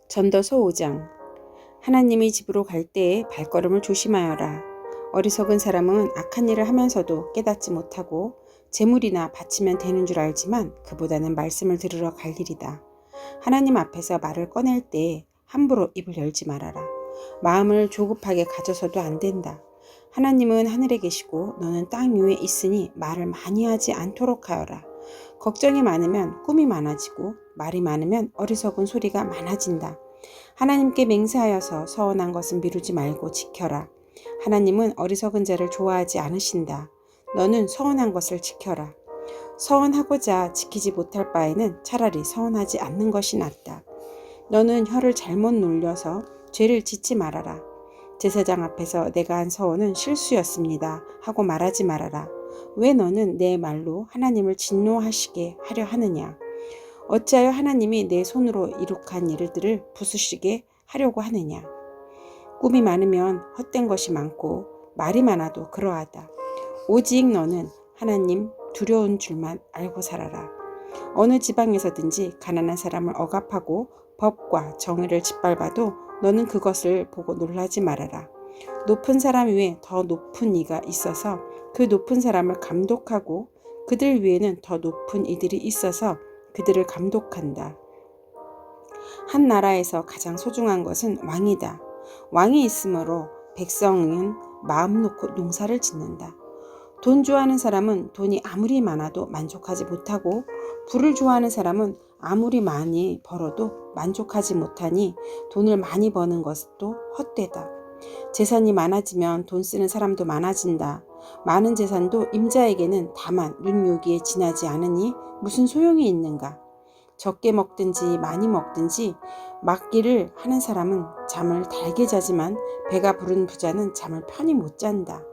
전도서 5장. 하나님의 집으로 갈 때에 발걸음을 조심하여라. 어리석은 사람은 악한 일을 하면서도 깨닫지 못하고 재물이나 바치면 되는 줄 알지만 그보다는 말씀을 들으러 갈 일이다. 하나님 앞에서 말을 꺼낼 때 함부로 입을 열지 말아라. 마음을 조급하게 가져서도 안 된다. 하나님은 하늘에 계시고 너는 땅 위에 있으니 말을 많이 하지 않도록 하여라. 걱정이 많으면 꿈이 많아지고 말이 많으면 어리석은 소리가 많아진다. 하나님께 맹세하여서 서원한 것은 미루지 말고 지켜라. 하나님은 어리석은 자를 좋아하지 않으신다. 너는 서원한 것을 지켜라. 서원하고자 지키지 못할 바에는 차라리 서원하지 않는 것이 낫다. 너는 혀를 잘못 놀려서 죄를 짓지 말아라. 제사장 앞에서 내가 한 서원은 실수였습니다 하고 말하지 말아라. 왜 너는 내 말로 하나님을 진노하시게 하려 하느냐? 어찌하여 하나님이 내 손으로 이룩한 일들을 부수시게 하려고 하느냐? 꿈이 많으면 헛된 것이 많고 말이 많아도 그러하다. 오직 너는 하나님 두려운 줄만 알고 살아라. 어느 지방에서든지 가난한 사람을 억압하고 법과 정의를 짓밟아도 너는 그것을 보고 놀라지 말아라. 높은 사람 위에 더 높은 이가 있어서 그 높은 사람을 감독하고 그들 위에는 더 높은 이들이 있어서 그들을 감독한다. 한 나라에서 가장 소중한 것은 왕이다. 왕이 있으므로 백성은 마음 놓고 농사를 짓는다. 돈 좋아하는 사람은 돈이 아무리 많아도 만족하지 못하고 부를 좋아하는 사람은 아무리 많이 벌어도 만족하지 못하니 돈을 많이 버는 것도 헛되다. 재산이 많아지면 돈 쓰는 사람도 많아진다. 많은 재산도 임자에게는 다만 눈요기에 지나지 않으니 무슨 소용이 있는가? 적게 먹든지 많이 먹든지 막기를 하는 사람은 잠을 달게 자지만 배가 부른 부자는 잠을 편히 못 잔다.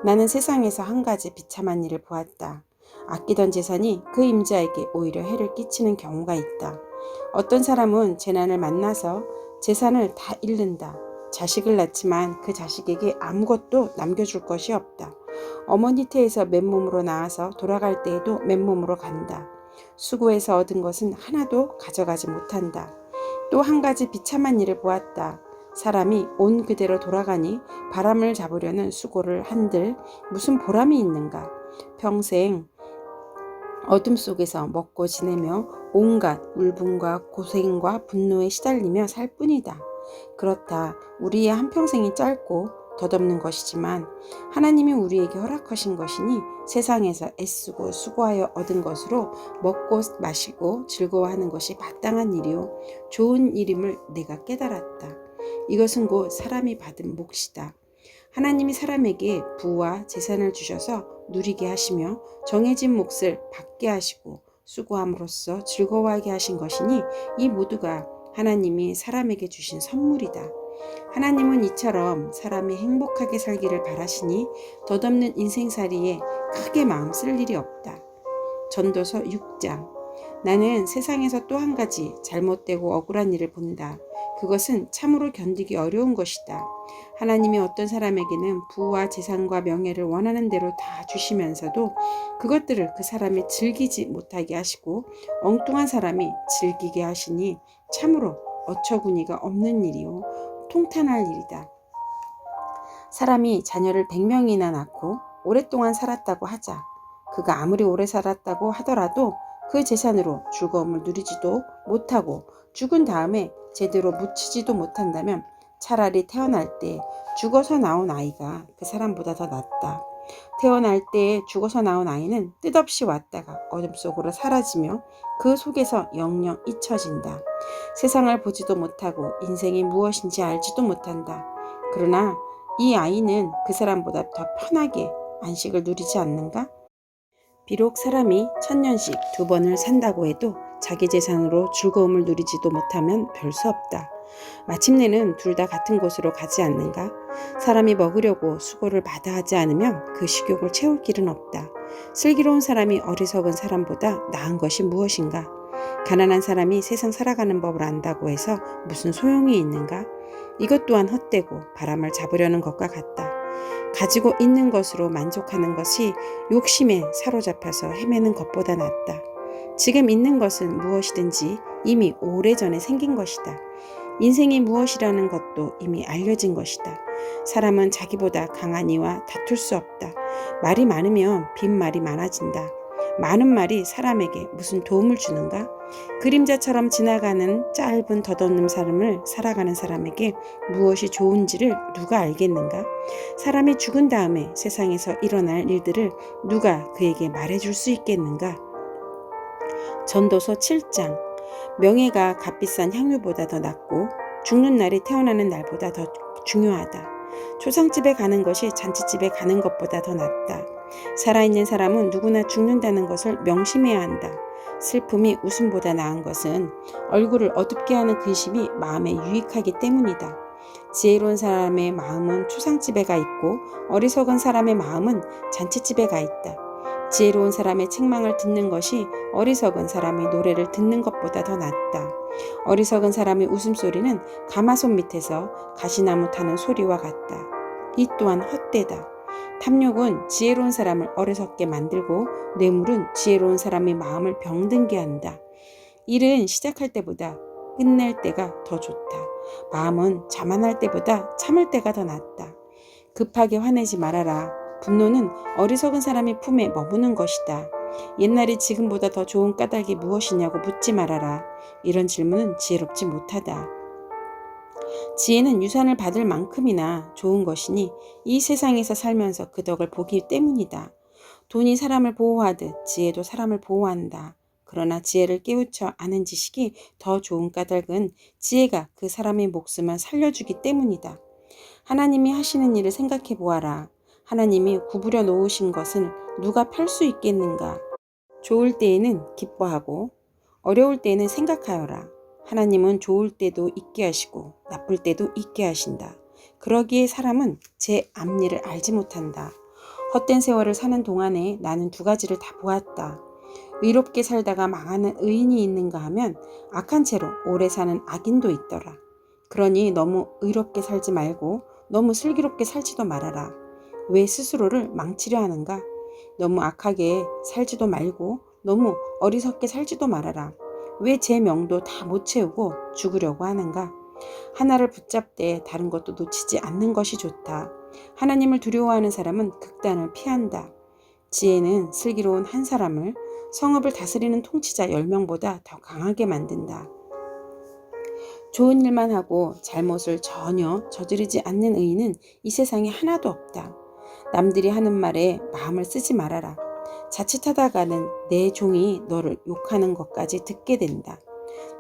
나는 세상에서 한 가지 비참한 일을 보았다. 아끼던 재산이 그 임자에게 오히려 해를 끼치는 경우가 있다. 어떤 사람은 재난을 만나서 재산을 다 잃는다. 자식을 낳지만 그 자식에게 아무것도 남겨줄 것이 없다. 어머니 태에서 맨몸으로 나와서 돌아갈 때에도 맨몸으로 간다. 수고해서 얻은 것은 하나도 가져가지 못한다. 또 한 가지 비참한 일을 보았다. 사람이 온 그대로 돌아가니 바람을 잡으려는 수고를 한들 무슨 보람이 있는가? 평생 어둠 속에서 먹고 지내며 온갖 울분과 고생과 분노에 시달리며 살 뿐이다. 그렇다. 우리의 한평생이 짧고 덧없는 것이지만 하나님이 우리에게 허락하신 것이니 세상에서 애쓰고 수고하여 얻은 것으로 먹고 마시고 즐거워하는 것이 마땅한 일이요 좋은 일임을 내가 깨달았다. 이것은 곧 사람이 받은 몫이다. 하나님이 사람에게 부와 재산을 주셔서 누리게 하시며 정해진 몫을 받게 하시고 수고함으로써 즐거워하게 하신 것이니 이 모두가 하나님이 사람에게 주신 선물이다. 하나님은 이처럼 사람이 행복하게 살기를 바라시니 덧없는 인생살이에 크게 마음 쓸 일이 없다. 전도서 6장. 나는 세상에서 또 한 가지 잘못되고 억울한 일을 본다. 그것은 참으로 견디기 어려운 것이다. 하나님이 어떤 사람에게는 부와 재산과 명예를 원하는 대로 다 주시면서도 그것들을 그 사람이 즐기지 못하게 하시고 엉뚱한 사람이 즐기게 하시니 참으로 어처구니가 없는 일이요 통탄할 일이다. 사람이 자녀를 100명이나 낳고 오랫동안 살았다고 하자. 그가 아무리 오래 살았다고 하더라도 그 재산으로 즐거움을 누리지도 못하고 죽은 다음에 제대로 묻히지도 못한다면 차라리 태어날 때 죽어서 나온 아이가 그 사람보다 더 낫다. 태어날 때 죽어서 나온 아이는 뜻없이 왔다가 어둠 속으로 사라지며 그 속에서 영영 잊혀진다. 세상을 보지도 못하고 인생이 무엇인지 알지도 못한다. 그러나 이 아이는 그 사람보다 더 편하게 안식을 누리지 않는가? 비록 사람이 1000년씩 2번을 산다고 해도 자기 재산으로 즐거움을 누리지도 못하면 별 수 없다. 마침내는 둘 다 같은 곳으로 가지 않는가? 사람이 먹으려고 수고를 마다하지 않으면 그 식욕을 채울 길은 없다. 슬기로운 사람이 어리석은 사람보다 나은 것이 무엇인가? 가난한 사람이 세상 살아가는 법을 안다고 해서 무슨 소용이 있는가? 이것 또한 헛되고 바람을 잡으려는 것과 같다. 가지고 있는 것으로 만족하는 것이 욕심에 사로잡혀서 헤매는 것보다 낫다. 지금 있는 것은 무엇이든지 이미 오래전에 생긴 것이다. 인생이 무엇이라는 것도 이미 알려진 것이다. 사람은 자기보다 강한 이와 다툴 수 없다. 말이 많으면 빈말이 많아진다. 많은 말이 사람에게 무슨 도움을 주는가? 그림자처럼 지나가는 짧은 덧없는 삶을 살아가는 사람에게 무엇이 좋은지를 누가 알겠는가? 사람이 죽은 다음에 세상에서 일어날 일들을 누가 그에게 말해줄 수 있겠는가? 전도서 7장. 명예가 값비싼 향유보다 더 낫고 죽는 날이 태어나는 날보다 더 중요하다. 초상집에 가는 것이 잔치집에 가는 것보다 더 낫다. 살아있는 사람은 누구나 죽는다는 것을 명심해야 한다. 슬픔이 웃음보다 나은 것은 얼굴을 어둡게 하는 근심이 마음에 유익하기 때문이다. 지혜로운 사람의 마음은 초상집에 가 있고 어리석은 사람의 마음은 잔치집에 가 있다. 지혜로운 사람의 책망을 듣는 것이 어리석은 사람의 노래를 듣는 것보다 더 낫다. 어리석은 사람의 웃음소리는 가마솥 밑에서 가시나무 타는 소리와 같다. 이 또한 헛되다. 탐욕은 지혜로운 사람을 어리석게 만들고 뇌물은 지혜로운 사람의 마음을 병든게 한다. 일은 시작할 때보다 끝낼 때가 더 좋다. 마음은 자만할 때보다 참을 때가 더 낫다. 급하게 화내지 말아라. 분노는 어리석은 사람의 품에 머무는 것이다. 옛날이 지금보다 더 좋은 까닭이 무엇이냐고 묻지 말아라. 이런 질문은 지혜롭지 못하다. 지혜는 유산을 받을 만큼이나 좋은 것이니 이 세상에서 살면서 그 덕을 보기 때문이다. 돈이 사람을 보호하듯 지혜도 사람을 보호한다. 그러나 지혜를 깨우쳐 아는 지식이 더 좋은 까닭은 지혜가 그 사람의 목숨을 살려주기 때문이다. 하나님이 하시는 일을 생각해 보아라. 하나님이 구부려 놓으신 것은 누가 펼 수 있겠는가? 좋을 때에는 기뻐하고 어려울 때에는 생각하여라. 하나님은 좋을 때도 잊게 하시고 나쁠 때도 잊게 하신다. 그러기에 사람은 제 앞일을 알지 못한다. 헛된 세월을 사는 동안에 나는 두 가지를 다 보았다. 의롭게 살다가 망하는 의인이 있는가 하면 악한 채로 오래 사는 악인도 있더라. 그러니 너무 의롭게 살지 말고 너무 슬기롭게 살지도 말아라. 왜 스스로를 망치려 하는가? 너무 악하게 살지도 말고 너무 어리석게 살지도 말아라. 왜 제 명도 다 못 채우고 죽으려고 하는가? 하나를 붙잡되 다른 것도 놓치지 않는 것이 좋다. 하나님을 두려워하는 사람은 극단을 피한다. 지혜는 슬기로운 한 사람을 성읍을 다스리는 통치자 10명보다 더 강하게 만든다. 좋은 일만 하고 잘못을 전혀 저지르지 않는 의인은 이 세상에 하나도 없다. 남들이 하는 말에 마음을 쓰지 말아라. 자칫하다가는 내 종이 너를 욕하는 것까지 듣게 된다.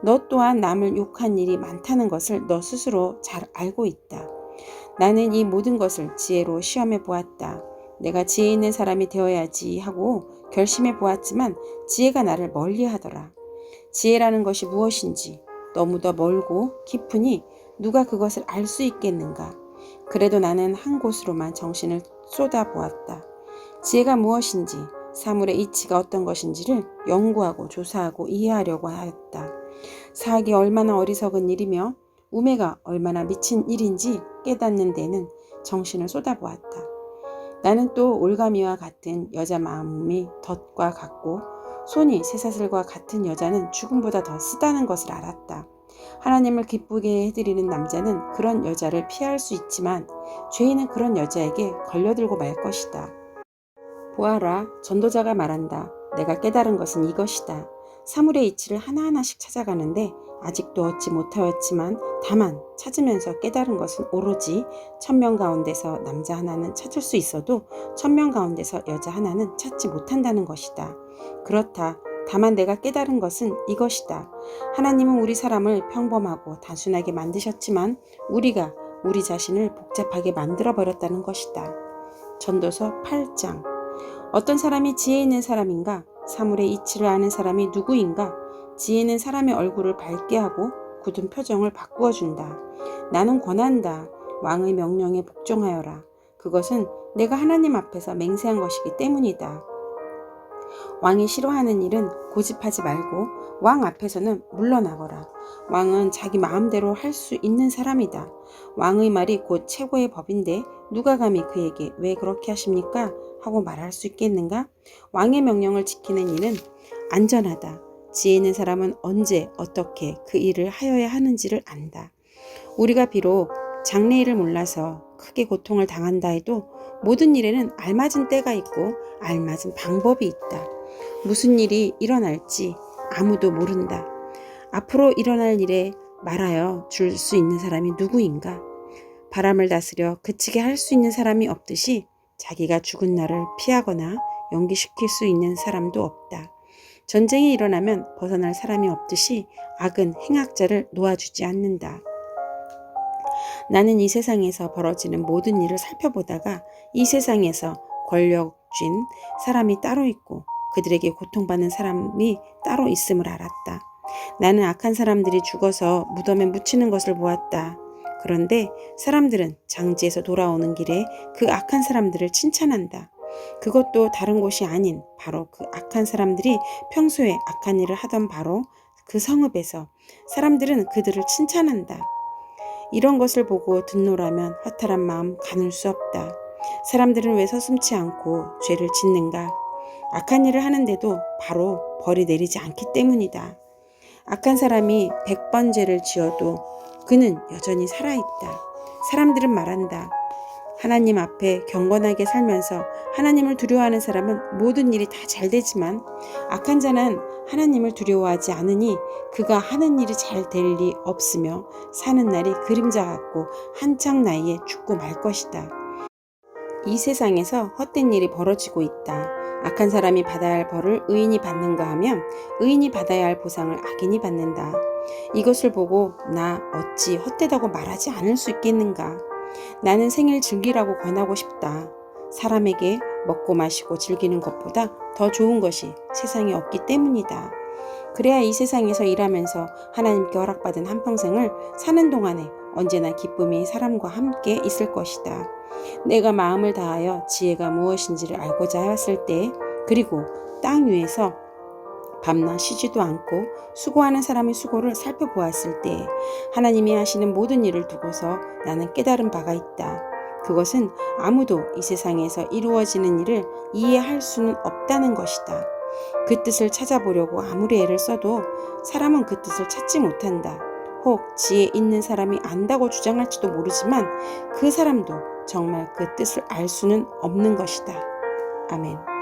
너 또한 남을 욕한 일이 많다는 것을 너 스스로 잘 알고 있다. 나는 이 모든 것을 지혜로 시험해 보았다. 내가 지혜 있는 사람이 되어야지 하고 결심해 보았지만 지혜가 나를 멀리 하더라. 지혜라는 것이 무엇인지 너무도 멀고 깊으니 누가 그것을 알 수 있겠는가? 그래도 나는 한 곳으로만 정신을 쏟아보았다. 지혜가 무엇인지 사물의 이치가 어떤 것인지를 연구하고 조사하고 이해하려고 하였다. 사악이 얼마나 어리석은 일이며 우매가 얼마나 미친 일인지 깨닫는 데는 정신을 쏟아보았다. 나는 또 올가미와 같은 여자 마음이 덫과 같고 손이 쇠사슬과 같은 여자는 죽음보다 더 쓰다는 것을 알았다. 하나님을 기쁘게 해드리는 남자는 그런 여자를 피할 수 있지만 죄인은 그런 여자에게 걸려들고 말 것이다. 보아라, 전도자가 말한다. 내가 깨달은 것은 이것이다. 사물의 이치를 하나하나씩 찾아가는데 아직도 얻지 못하였지만 다만 찾으면서 깨달은 것은 오로지 1000명 가운데서 남자 하나는 찾을 수 있어도 1000명 가운데서 여자 하나는 찾지 못한다는 것이다. 그렇다. 다만 내가 깨달은 것은 이것이다. 하나님은 우리 사람을 평범하고 단순하게 만드셨지만 우리가 우리 자신을 복잡하게 만들어버렸다는 것이다. 전도서 8장. 어떤 사람이 지혜 있는 사람인가? 사물의 이치를 아는 사람이 누구인가? 지혜는 사람의 얼굴을 밝게 하고 굳은 표정을 바꾸어 준다. 나는 권한다. 왕의 명령에 복종하여라. 그것은 내가 하나님 앞에서 맹세한 것이기 때문이다. 왕이 싫어하는 일은 고집하지 말고 왕 앞에서는 물러나거라. 왕은 자기 마음대로 할 수 있는 사람이다. 왕의 말이 곧 최고의 법인데 누가 감히 그에게 왜 그렇게 하십니까? 하고 말할 수 있겠는가? 왕의 명령을 지키는 일은 안전하다. 지혜 있는 사람은 언제 어떻게 그 일을 하여야 하는지를 안다. 우리가 비록 장래일을 몰라서 크게 고통을 당한다 해도 모든 일에는 알맞은 때가 있고 알맞은 방법이 있다. 무슨 일이 일어날지 아무도 모른다. 앞으로 일어날 일에 말하여 줄 수 있는 사람이 누구인가? 바람을 다스려 그치게 할 수 있는 사람이 없듯이 자기가 죽은 날을 피하거나 연기시킬 수 있는 사람도 없다. 전쟁이 일어나면 벗어날 사람이 없듯이 악은 행악자를 놓아주지 않는다. 나는 이 세상에서 벌어지는 모든 일을 살펴보다가 이 세상에서 권력 쥔 사람이 따로 있고 그들에게 고통받는 사람이 따로 있음을 알았다. 나는 악한 사람들이 죽어서 무덤에 묻히는 것을 보았다. 그런데 사람들은 장지에서 돌아오는 길에 그 악한 사람들을 칭찬한다. 그것도 다른 곳이 아닌 바로 그 악한 사람들이 평소에 악한 일을 하던 바로 그 성읍에서 사람들은 그들을 칭찬한다. 이런 것을 보고 듣노라면 허탈한 마음 가눌 수 없다. 사람들은 왜 서슴지 않고 죄를 짓는가? 악한 일을 하는데도 바로 벌이 내리지 않기 때문이다. 악한 사람이 100번 죄를 지어도 그는 여전히 살아있다. 사람들은 말한다. 하나님 앞에 경건하게 살면서 하나님을 두려워하는 사람은 모든 일이 다 잘 되지만 악한 자는 하나님을 두려워하지 않으니 그가 하는 일이 잘 될 리 없으며 사는 날이 그림자 같고 한창 나이에 죽고 말 것이다. 이 세상에서 헛된 일이 벌어지고 있다. 악한 사람이 받아야 할 벌을 의인이 받는가 하면 의인이 받아야 할 보상을 악인이 받는다. 이것을 보고 나 어찌 헛되다고 말하지 않을 수 있겠는가. 나는 생일 즐기라고 권하고 싶다. 사람에게 먹고 마시고 즐기는 것보다 더 좋은 것이 세상에 없기 때문이다. 그래야 이 세상에서 일하면서 하나님께 허락받은 한평생을 사는 동안에 언제나 기쁨이 사람과 함께 있을 것이다. 내가 마음을 다하여 지혜가 무엇인지를 알고자 하였을 때, 그리고 땅 위에서 밤낮 쉬지도 않고 수고하는 사람의 수고를 살펴보았을 때 하나님이 하시는 모든 일을 두고서 나는 깨달은 바가 있다. 그것은 아무도 이 세상에서 이루어지는 일을 이해할 수는 없다는 것이다. 그 뜻을 찾아보려고 아무리 애를 써도 사람은 그 뜻을 찾지 못한다. 혹 지혜 있는 사람이 안다고 주장할지도 모르지만 그 사람도 정말 그 뜻을 알 수는 없는 것이다. 아멘.